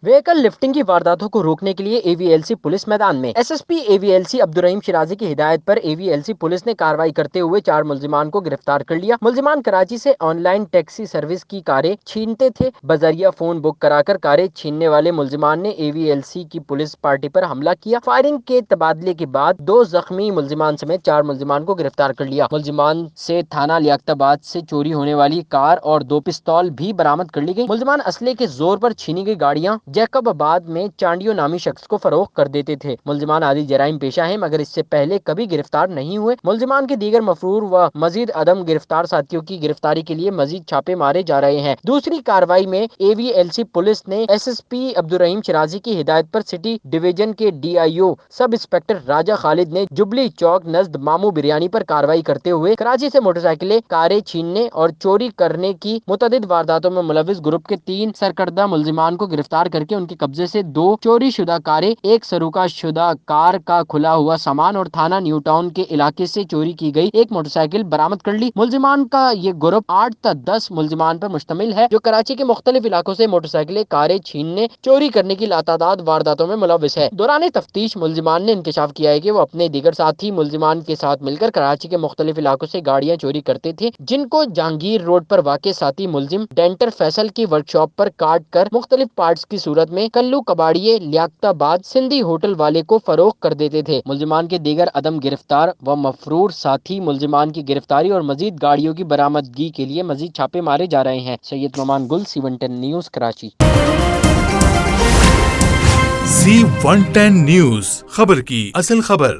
Vehicle lifting की वारदातों को रोकने के लिए एवीएलसी पुलिस मैदान में। एसएसपी एवीएलसी अब्दुर्रहीम शिराजी की हिदायत पर एवीएलसी पुलिस ने कार्रवाई करते हुए 4 मुलजिमान को गिरफ्तार कर लिया। मुलजिमान कराची से ऑनलाइन टैक्सी सर्विस की कारें छीनते थे। बजरिया फोन बुक कराकर कारें छीनने वाले मुलजिमान ने एवीएलसी की पुलिस पार्टी पर हमला किया। फायरिंग के तबादले के बाद 2 जख्मी मुलजिमान समेत 4 मुलजिमान को गिरफ्तार कर लिया। मुलजिमान से थाना लियाकताबाद से चोरी होने वाली कार और 2 पिस्तौल भी बरामद कर ली गई। मुलजिमान असले के जोर पर छीनी गई गाड़ियां जैकबाबाद में चांडियो नामी शख्स को फरोख्त कर देते थे। मुलजिमान आदि जराइम पेशा है मगर इससे पहले कभी गिरफ्तार नहीं हुए। मुलजिमान के दीगर मफरूर व मजीद अदम गिरफ्तार साथियों की गिरफ्तारी के लिए मजीद छापे मारे जा रहे हैं। दूसरी कार्रवाई में एवीएलसी पुलिस ने एसएसपी अब्दुर्रहीम शिराजी की हिदायत पर सिटी डिवीजन के डीआईओ सब इंस्पेक्टर राजा खालिद ने जुबली चौक नजद मामू बिरयानी पर कार्रवाई करते हुए कराची से मोटरसाइकिलें कारें छीनने और चोरी करने की मुतअद्दिद वारदातों में मुलविस ग्रुप के 3 सरकर्दा मुलजिमान को गिरफ्तार करके उनके कब्जे से 2 चोरी शुदा कारें, 1 सरुका शुदा कार का खुला हुआ सामान और थाना न्यू टाउन के इलाके से चोरी की गई 1 मोटरसाइकिल बरामद कर ली। मुलजिमान का ये ग्रुप 8 से 10 मुलजिमान पर मुश्तमिल है जो कराची के मुख्तलिफ इलाकों से मोटरसाइकिलें कारें छीनने चोरी करने की लातादाद वारदातों में मुलविस है। दौरान तफ्तीश मुलजिमान ने इंकशाफ किया है कि वो अपने दीगर साथी मुलजिमान के साथ मिलकर कराची के मुख्तलिफ इलाकों से गाड़ियां चोरी करते थे, जिनको जहांगीर रोड पर वाक़ साथी मुलजिम डेंटर फैसल की वर्कशॉप पर काट कर मुख्तलिफ पार्ट्स की सूरत में कल्लू कबाड़िए लियाकताबाद सिंधी होटल वाले को फरोख्त कर देते थे। मुलजिमान के दीगर अदम गिरफ्तार व मफरूर साथी मुलजिमान की गिरफ्तारी और मजीद गाड़ियों की बरामदगी के लिए मजीद छापे मारे जा रहे हैं। सैयद नोमान गुल, C110 news, Karachi. C110 news, खबर की असल खबर।